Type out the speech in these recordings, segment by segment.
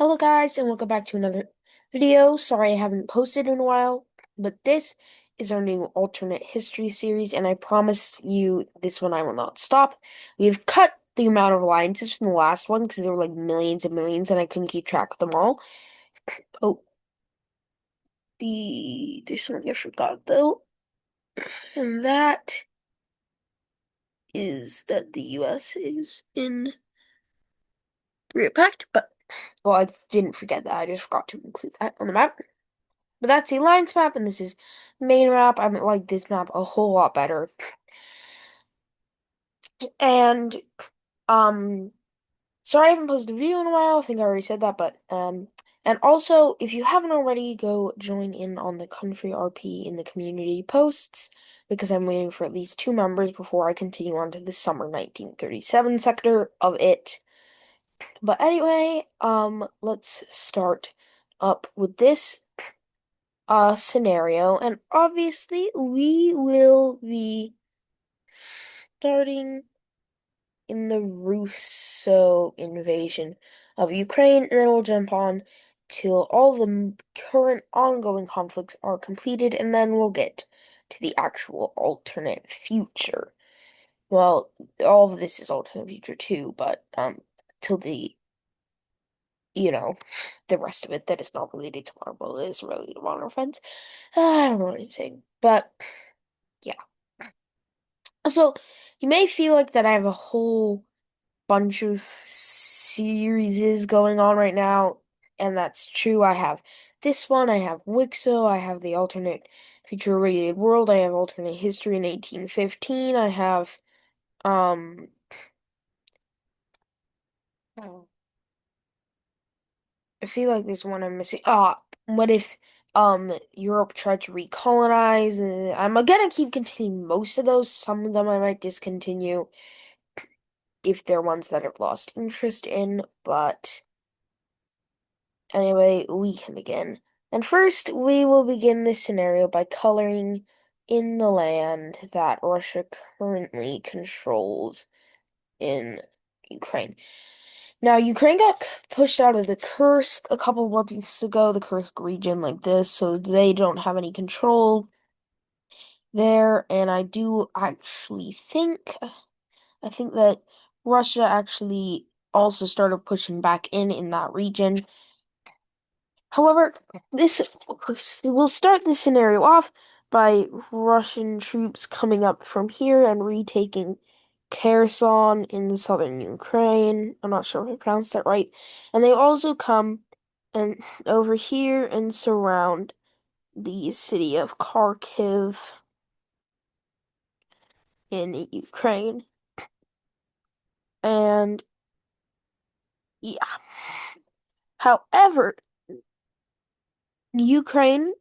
Hello guys, and welcome back to another video. Sorry I haven't posted in a while, but this is our new alternate history series, and I promise you this one I will not stop. We've cut the amount of alliances from the last one because there were like millions and millions and I couldn't keep track of them all. Oh, there's something I forgot though, and that is that the US is in Korea Pact, but well, I didn't forget that. I just forgot to include that on the map. But that's the alliance map, and this is main map. I like this map a whole lot better. And um, sorry I haven't posted a video in a while. I think I already said that, but and also if you haven't already, go join in on the country RP in the community posts because I'm waiting for at least 2 members before I continue on to the summer 1937 sector of it. But anyway, let's start up with this scenario, and obviously we will be starting in the Russo invasion of Ukraine, and then we'll jump on till all the current ongoing conflicts are completed, and then we'll get to the actual alternate future. Well, all of this is alternate future too, but till the the rest of it that is not related to Marvel is related to Modern Friends. I don't know what I'm saying, but yeah. So you may feel like that I have a whole bunch of series going on right now, and that's true. I have this one, I have Wixo, I have the alternate future radiated world, I have alternate history in 1815, I have um I feel like there's one I'm missing. What if Europe tried to recolonize? I'm gonna keep continuing most of those. Some of them I might discontinue if they're ones that I've lost interest in, but anyway, we can begin. And first, we will begin this scenario by coloring in the land that Russia currently controls in Ukraine. Now, Ukraine got pushed out of the Kursk a couple of months ago, the Kursk region like this, so they don't have any control there. And I do actually I think that Russia actually also started pushing back in that region. However, this will start this scenario off by Russian troops coming up from here and retaking Kherson in southern Ukraine. I'm not sure if I pronounced that right. And they also come and over here and surround the city of Kharkiv in Ukraine. And yeah. However, Ukraine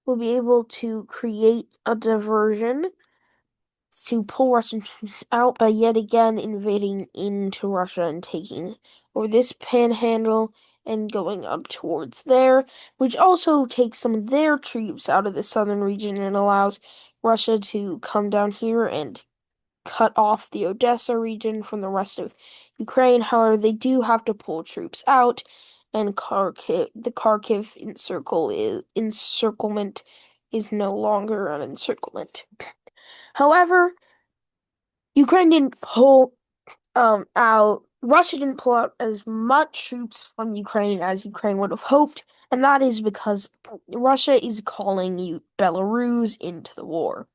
will be able to create a diversion to pull Russian troops out by yet again invading into Russia and taking over this panhandle and going up towards there, which also takes some of their troops out of the southern region and allows Russia to come down here and cut off the Odessa region from the rest of Ukraine. However, they do have to pull troops out, and the Kharkiv encirclement is no longer an encirclement. However, Ukraine didn't pull out Russia didn't pull out as much troops from Ukraine as Ukraine would have hoped, and that is because Russia is calling Belarus into the war.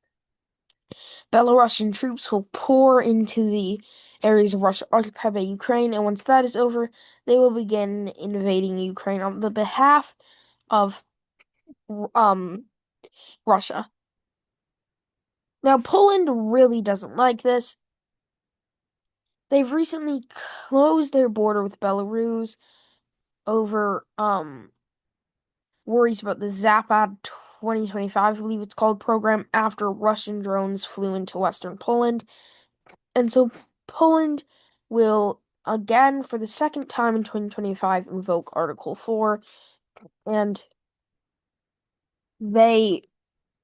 Belarusian troops will pour into the areas of Russia occupied by Ukraine, and once that is over, they will begin invading Ukraine on the behalf of um Russia. Now, Poland really doesn't like this. They've recently closed their border with Belarus over worries about the Zapad 2025, I believe it's called, program after Russian drones flew into Western Poland. And so Poland will again, for the second time in 2025, invoke Article 4, and they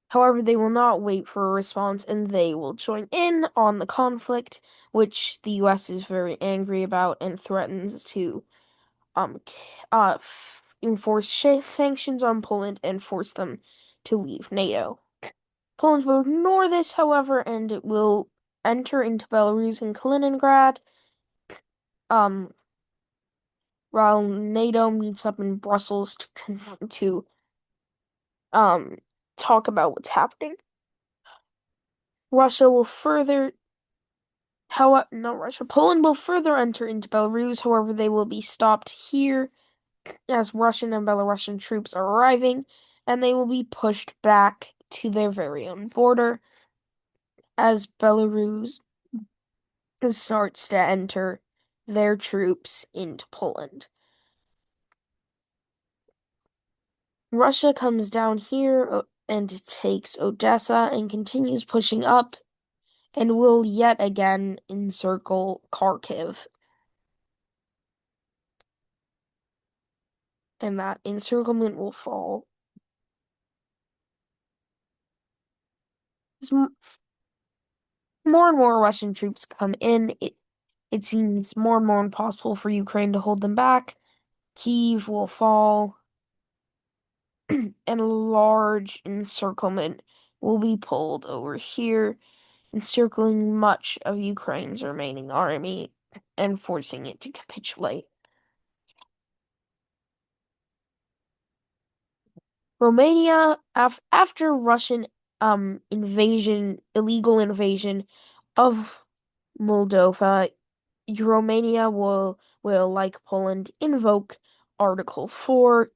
however, they will not wait for a response and they will join in on the conflict, which the US is very angry about and threatens to enforce sanctions on Poland and force them to leave NATO. Poland will ignore this, however, and it will enter into Belarus and Kaliningrad. Um, while NATO meets up in Brussels to talk about what's happening. Russia will further, however, not Russia, Poland will further enter into Belarus. However, they will be stopped here as Russian and Belarusian troops are arriving, and they will be pushed back to their very own border as Belarus starts to enter their troops into Poland. Russia comes down here and takes Odessa and continues pushing up and will yet again encircle Kharkiv. And that encirclement will fall. As more and more Russian troops come in, it seems more and more impossible for Ukraine to hold them back. Kyiv will fall, and a large encirclement will be pulled over here, encircling much of Ukraine's remaining army and forcing it to capitulate. Romania, after Russian illegal invasion of Moldova, Romania will, like Poland, invoke Article 4,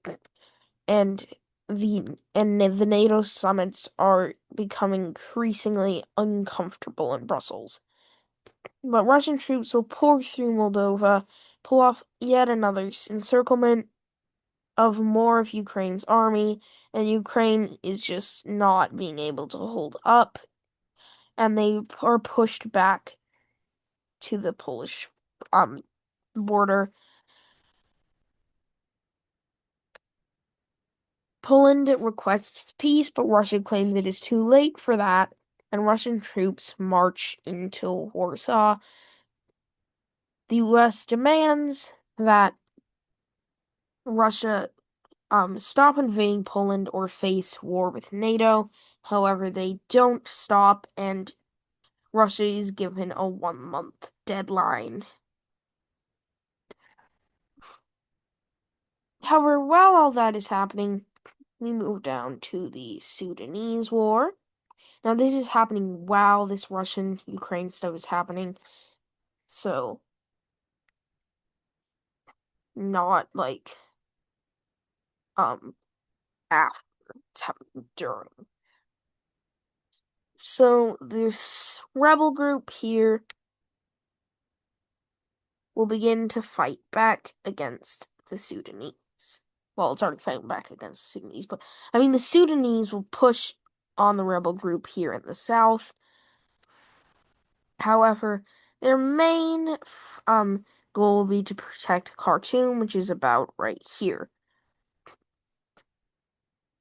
and the NATO summits are becoming increasingly uncomfortable in Brussels. But Russian troops will pour through Moldova, pull off yet another encirclement of more of Ukraine's army, and Ukraine is just not being able to hold up, and they are pushed back to the Polish border. Poland requests peace, but Russia claims it is too late for that, and Russian troops march into Warsaw. The US demands that Russia stop invading Poland or face war with NATO. However, they don't stop, and Russia is given a 1-month deadline. However, while all that is happening, we move down to the Sudanese war. Now, this is happening while this Russian-Ukraine stuff is happening, so not like after, it's happening during. So this rebel group here will begin to fight back against the Sudanese. Well, it's already fighting back against the Sudanese, but I mean the Sudanese will push on the rebel group here in the south. However, their main goal will be to protect Khartoum, which is about right here.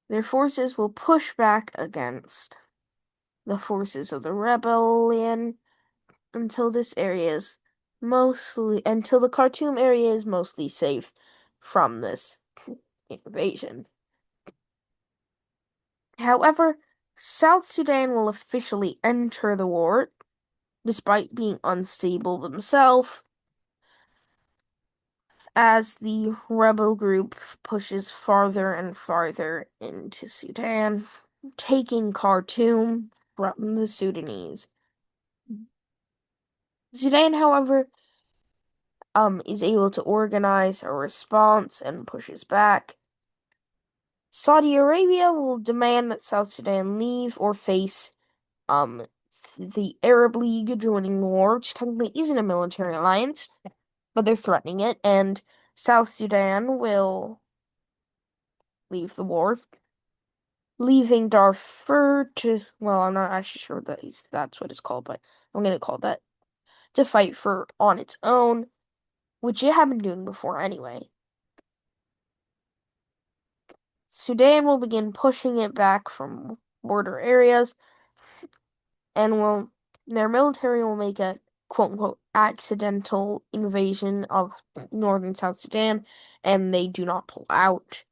Their forces will push back against the forces of the rebellion until the Khartoum area is mostly safe from this invasion. However, South Sudan will officially enter the war, despite being unstable themselves, as the rebel group pushes farther and farther into Sudan, taking Khartoum from the Sudanese. Sudan, however, is able to organize a response and pushes back. Saudi Arabia will demand that South Sudan leave or face the Arab League joining the war, which technically isn't a military alliance, but they're threatening it, and South Sudan will leave the war, leaving Darfur to, well, I'm not actually sure that's what it's called, but I'm gonna call that, to fight for on its own, which it had been doing before anyway. Sudan will begin pushing it back from border areas, and their military will make a quote-unquote accidental invasion of northern South Sudan, and they do not pull out.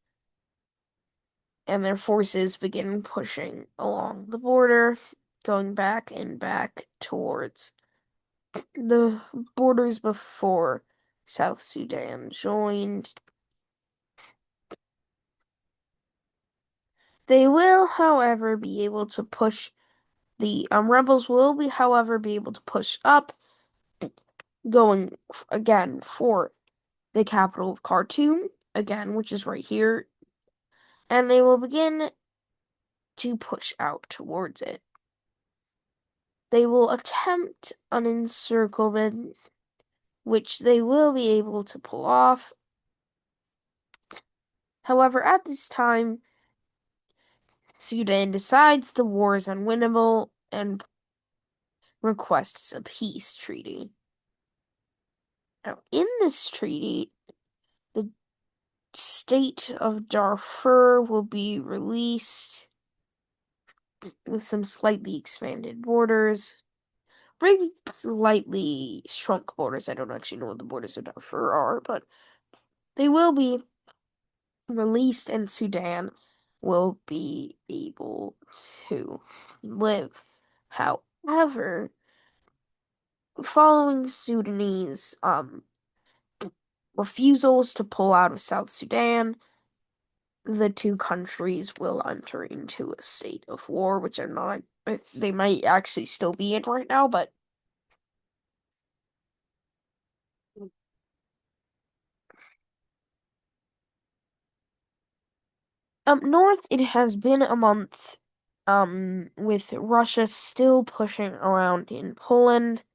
And their forces begin pushing along the border, going back and back towards the borders before South Sudan joined. They will, however, be able to push the rebels will be, however, be able to push up, going again for the capital of Khartoum, again, which is right here, and they will begin to push out towards it. They will attempt an encirclement, which they will be able to pull off. However, at this time, Sudan decides the war is unwinnable and requests a peace treaty. Now, in this treaty, the state of Darfur will be released with some slightly expanded borders. Very slightly shrunk borders. I don't actually know what the borders of Darfur are, but they will be released and Sudan will be able to live. However, following Sudanese refusals to pull out of South Sudan, the two countries will enter into a state of war, which are not, they might actually still be in right now, but up north it has been a month, with Russia still pushing around in Poland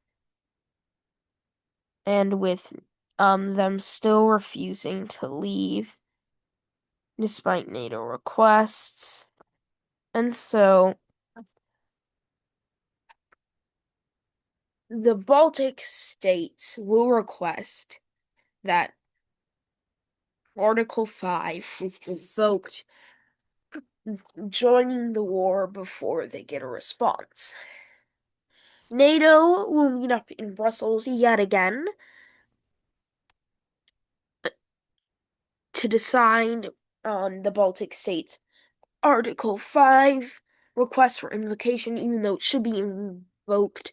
and with them still refusing to leave despite NATO requests. And so the Baltic states will request that Article 5 is revoked, joining the war before they get a response. NATO will meet up in Brussels yet again to decide on the Baltic states' Article 5 request for invocation, even though it should be invoked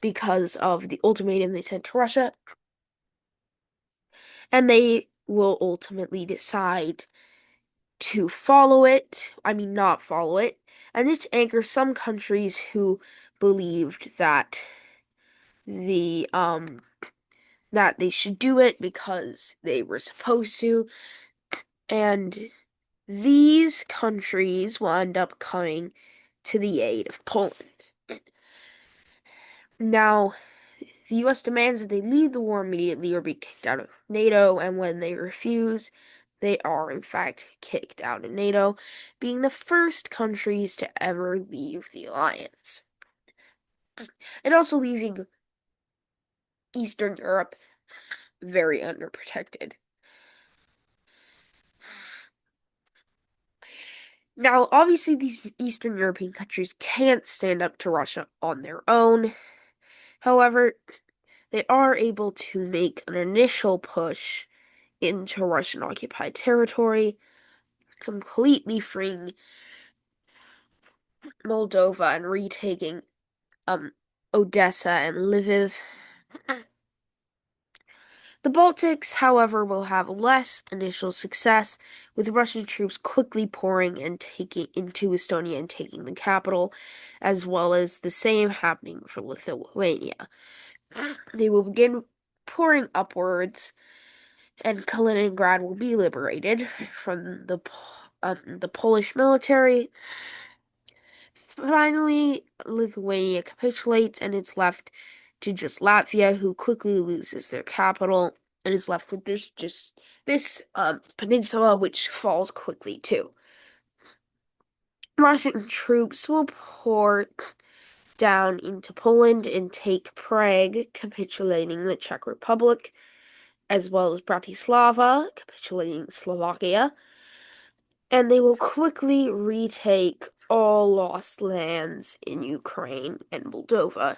because of the ultimatum they sent to Russia. And they will ultimately decide to follow it, I mean, not follow it. And this anchors some countries who believed that that they should do it because they were supposed to, and these countries will end up coming to the aid of Poland. Now, the US demands that they leave the war immediately or be kicked out of NATO, and when they refuse, they are in fact kicked out of NATO, being the first countries to ever leave the alliance. And also leaving Eastern Europe very underprotected. Now, obviously, these Eastern European countries can't stand up to Russia on their own. However, they are able to make an initial push into Russian occupied territory, completely freeing Moldova and retaking Odessa and Lviv. The Baltics, however, will have less initial success, with Russian troops quickly pouring and taking into Estonia and taking the capital, as well as the same happening for Lithuania. They will begin pouring upwards, and Kaliningrad will be liberated from the Polish military. Finally, Lithuania capitulates, and it's left to just Latvia, who quickly loses their capital and is left with this peninsula, which falls quickly too. Russian troops will pour down into Poland and take Prague, capitulating the Czech Republic, as well as Bratislava, capitulating Slovakia, and they will quickly retake all lost lands in Ukraine and Moldova.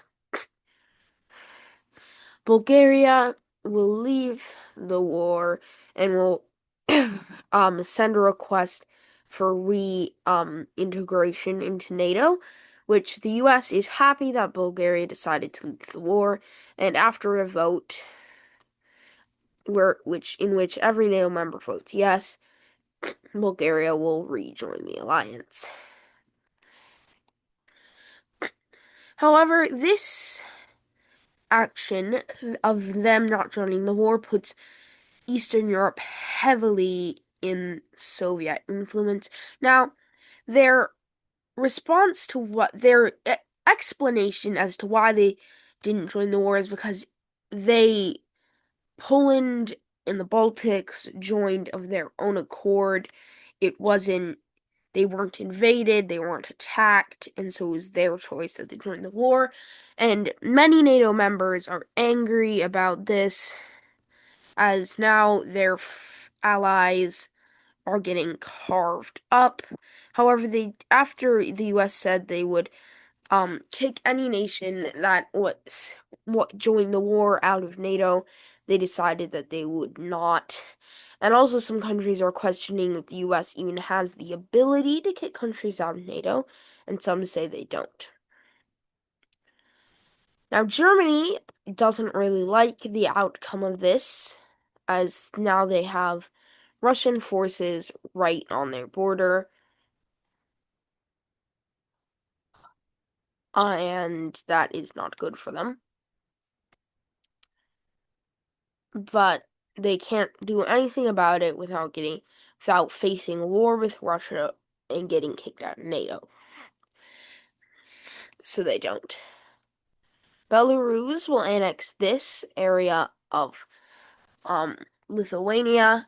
Bulgaria will leave the war and will send a request for integration into NATO, which the US is happy that Bulgaria decided to leave the war, and after a vote in which every NATO member votes yes, Bulgaria will rejoin the alliance. However, this action of them not joining the war puts Eastern Europe heavily in Soviet influence. Now, their response to their explanation as to why they didn't join the war is because Poland and the Baltics joined of their own accord. It wasn't, they weren't invaded, they weren't attacked, and so it was their choice that they joined the war. And many NATO members are angry about this, as now their allies are getting carved up. However, after the US said they would kick any nation that what joined the war out of NATO, they decided that they would not. And also some countries are questioning if the US even has the ability to kick countries out of NATO, and some say they don't. Now, Germany doesn't really like the outcome of this, as now they have Russian forces right on their border, and that is not good for them. But they can't do anything about it without facing a war with Russia and getting kicked out of NATO. So they don't. Belarus will annex this area of Lithuania,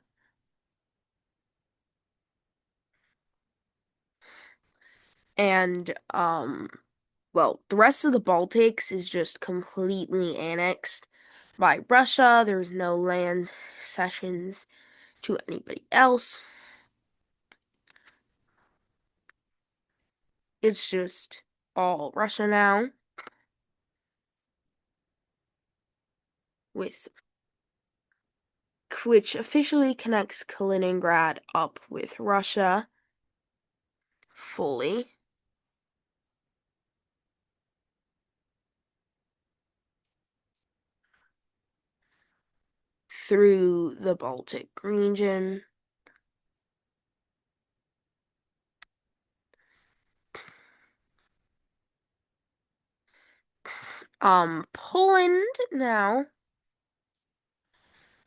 and well, the rest of the Baltics is just completely annexed by Russia. There's no land cessions to anybody else. It's just all Russia now, with which officially connects Kaliningrad up with Russia fully. Through the Baltic region. Poland now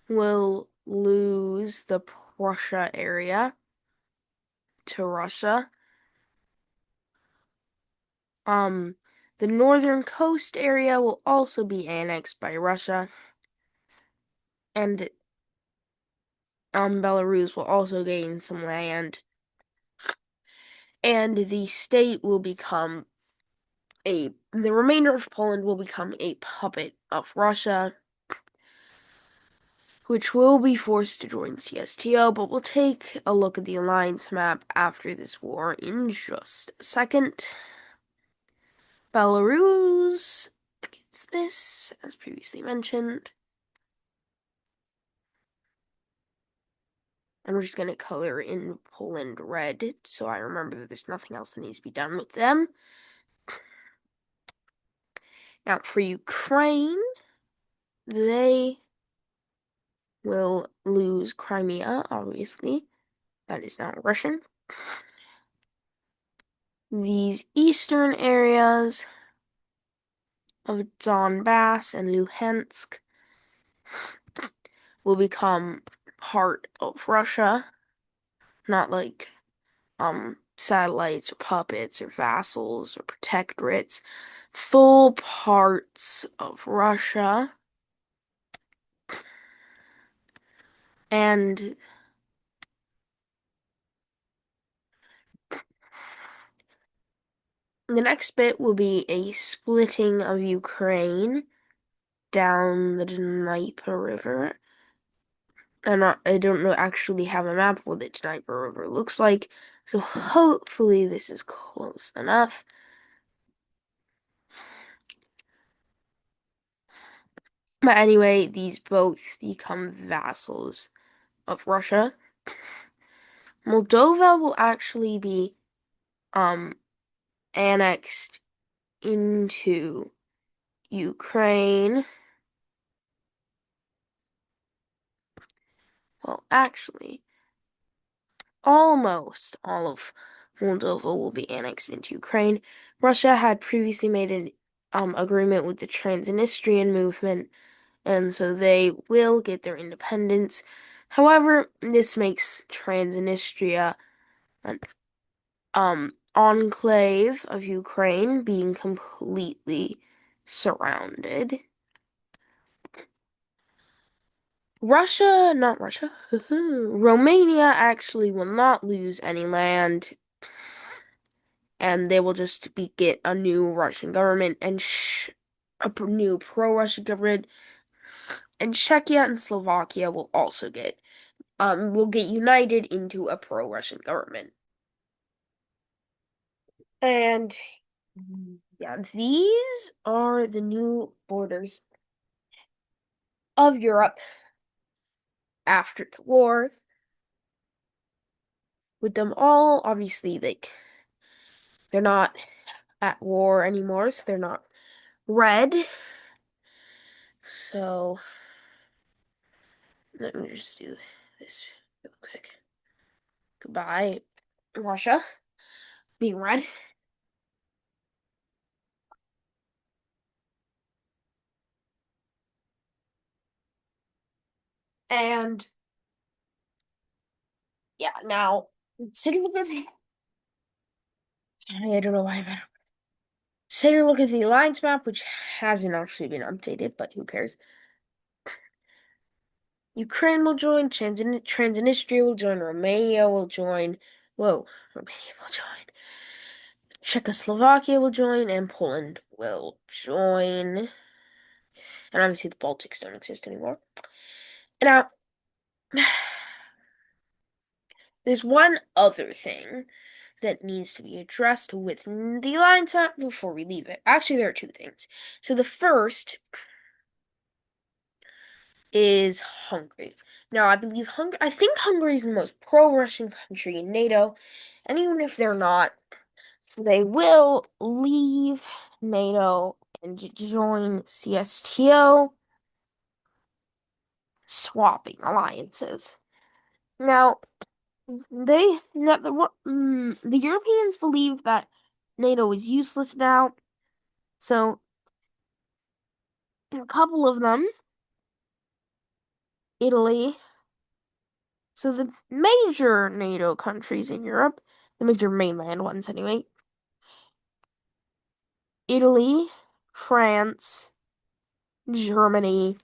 will lose the Prussia area to Russia. The northern coast area will also be annexed by Russia, and Belarus will also gain some land, and the remainder of Poland will become a puppet of Russia, which will be forced to join CSTO, but we'll take a look at the alliance map after this war in just a second. Belarus against this, as previously mentioned. And we're just going to color in Poland red, so I remember that there's nothing else that needs to be done with them. Now, for Ukraine, they will lose Crimea, obviously. That is now Russian. These eastern areas of Donbass and Luhansk will become part of Russia, not like satellites or puppets or vassals or protectorates, full parts of Russia. And the next bit will be a splitting of Ukraine down the Dnieper River. I don't know actually have a map of what the Dnieper River looks like, so hopefully this is close enough. But anyway, these both become vassals of Russia. Moldova will actually be um annexed into Ukraine. Well, actually, almost all of Moldova will be annexed into Ukraine. Russia had previously made an agreement with the Transnistrian movement, and so they will get their independence. However, this makes Transnistria an enclave of Ukraine being completely surrounded. Not Russia, Romania actually will not lose any land, and they will just get a new Russian government and a new pro-Russian government, and Czechia and Slovakia will get united into a pro-Russian government. And yeah, these are the new borders of Europe after the war. With them all, obviously, they're not at war anymore, so they're not red. So let me just do this real quick. Goodbye, Russia, being red. And yeah, now take a look at the. I don't know why I'm take a look at the alliance map, which hasn't actually been updated, but who cares? Ukraine will join, Transnistria will join, Romania will join. Whoa, Romania will join. Czechoslovakia will join, and Poland will join. And obviously, the Baltics don't exist anymore. Now, there's one other thing that needs to be addressed with the alliance map before we leave it. Actually, there are two things. So the first is Hungary. Now, I think Hungary is the most pro-Russian country in NATO, and even if they're not, they will leave NATO and join CSTO, swapping alliances. Now, the Europeans believe that NATO is useless now, so a couple of them, Italy, so the major NATO countries in Europe, the major mainland ones anyway, Italy, France, Germany,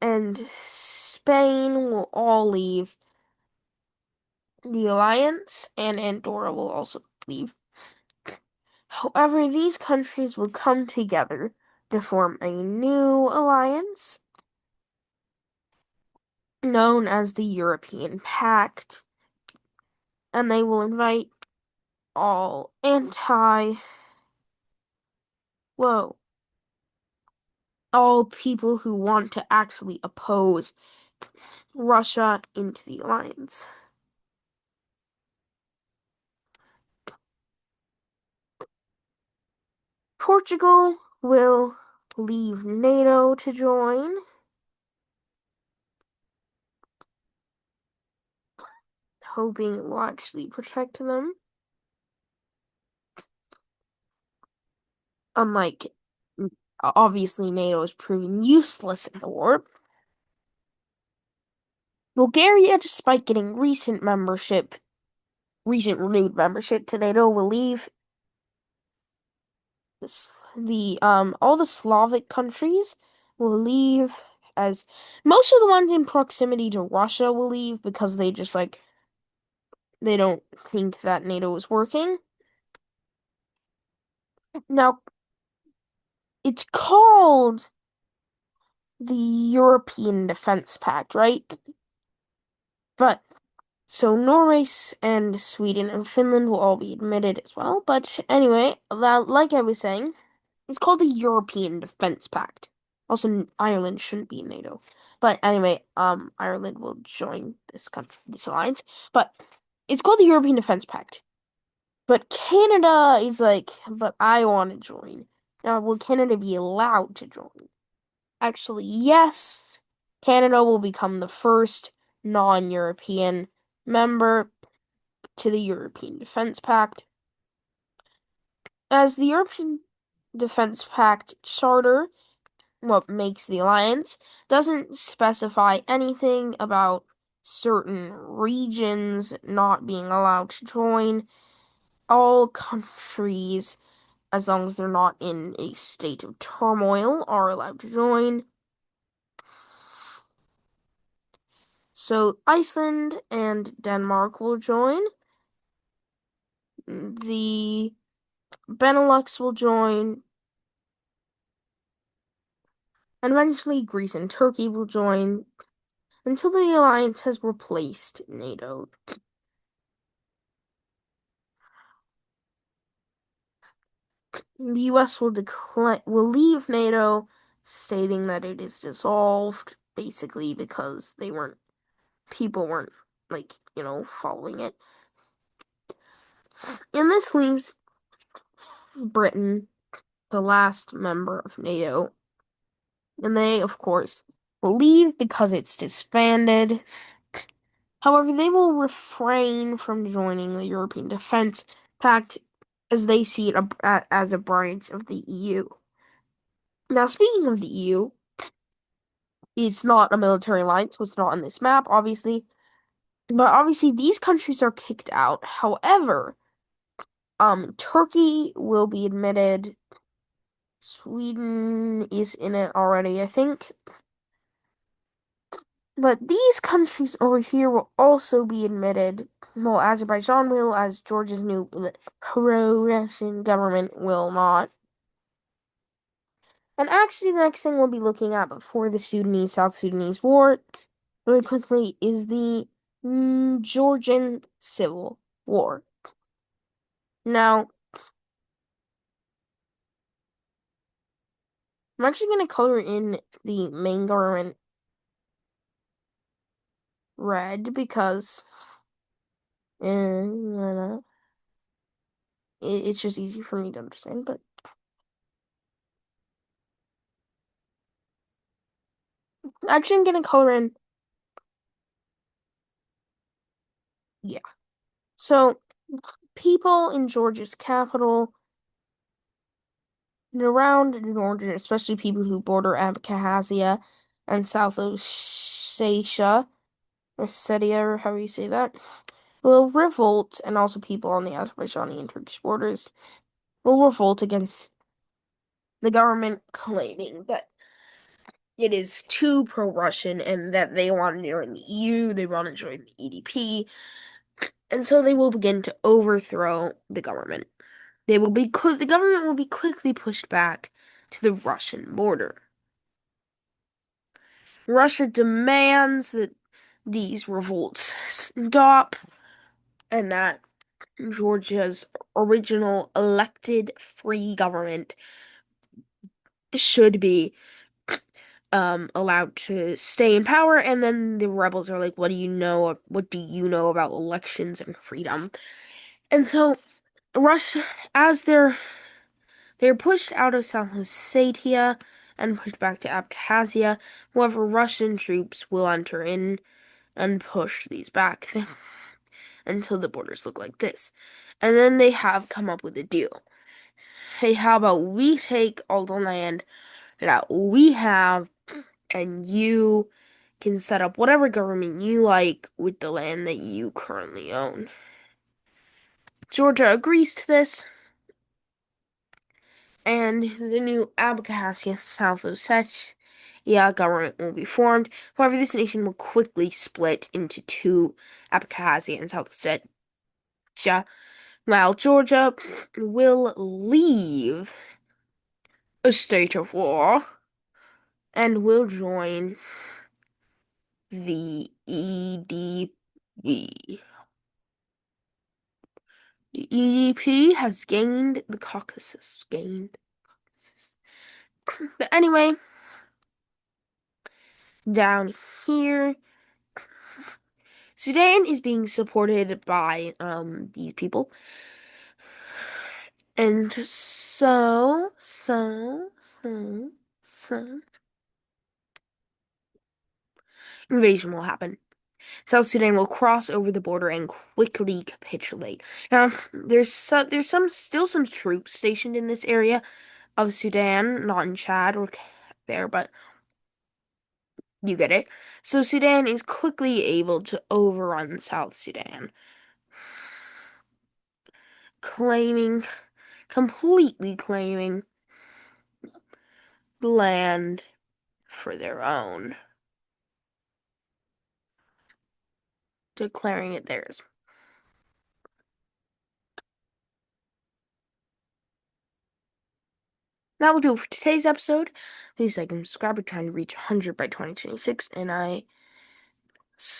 and Spain will all leave the alliance, and Andorra will also leave. However, these countries will come together to form a new alliance known as the European Pact, and they will invite all whoa, all people who want to actually oppose Russia into the alliance. Portugal will leave NATO to join, hoping it will actually protect them. Unlike, obviously, NATO is proving useless in the war. Bulgaria, despite getting recent renewed membership to NATO, will leave. The all the Slavic countries will leave, as most of the ones in proximity to Russia will leave because they just they don't think that NATO is working. Now, it's called the European Defense Pact, right? But so Norway and Sweden and Finland will all be admitted as well. But anyway, like I was saying, It's called the European Defense Pact. Also, Ireland shouldn't be in NATO. But anyway, Ireland will join this country, this alliance. But it's called the European Defense Pact. But Canada is like, but I want to join. Now, will Canada be allowed to join? Actually, yes. Canada will become the first non-European member to the European Defense Pact. As the European Defense Pact Charter, what makes the alliance, doesn't specify anything about certain regions not being allowed to join. All countries, as long as they're not in a state of turmoil, are allowed to join. So Iceland and Denmark will join. The Benelux will join. And eventually Greece and Turkey will join until the alliance has replaced NATO. The US will leave NATO, stating that it is dissolved, basically because people weren't following it. And this leaves Britain, the last member of NATO. And they, of course, will leave because it's disbanded. However, they will refrain from joining the European Defense Pact as they see it as a branch of the EU. Now, speaking of the EU, it's not a military alliance, so it's not on this map, obviously. But obviously, these countries are kicked out. However, Turkey will be admitted. Sweden is in it already, I think. But these countries over here will also be admitted. Well, Azerbaijan will, as Georgia's new pro-Russian government will not. And actually, the next thing we'll be looking at before the South Sudanese war, really quickly, is the Georgian Civil War. Now, I'm actually going to color in the main government red because it's just easy for me to understand. But actually, I'm going to color in, yeah. So, people in Georgia's capital and around Georgia, especially people who border Abkhazia and South Ossetia, or Setia, or however you say that, will revolt, and also people on the Azerbaijani and Turkish borders will revolt against the government, claiming that it is too pro-Russian and that they want to join the EU, they want to join the EDP, and so they will begin to overthrow the government. The government will be quickly pushed back to the Russian border. Russia demands that these revolts stop and that Georgia's original elected free government should be allowed to stay in power. And then the rebels are like, what do you know about elections and freedom? And so Russia, as they're pushed out of South Ossetia and pushed back to Abkhazia. However, Russian troops will enter in and push these back until the borders look like this. And then they have come up with a deal. Hey, how about we take all the land that we have, and you can set up whatever government you like with the land that you currently own. Georgia agrees to this, and the new Abkhazia South Ossetia government will be formed. However, this nation will quickly split into two, Abkhazia and South Ossetia, while Georgia will leave a state of war and will join the EDP. The EDP has gained the Caucasus. But anyway, down here, Sudan is being supported by these people. And so invasion will happen. South Sudan will cross over the border and quickly capitulate. Now, there's still some troops stationed in this area of Sudan, not in Chad or there, but you get it. So Sudan is quickly able to overrun South Sudan, claiming, completely claiming the land for their own, declaring it theirs. That will do it for today's episode. Please like and subscribe. We're trying to reach 100 by 2026, and I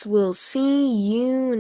will see you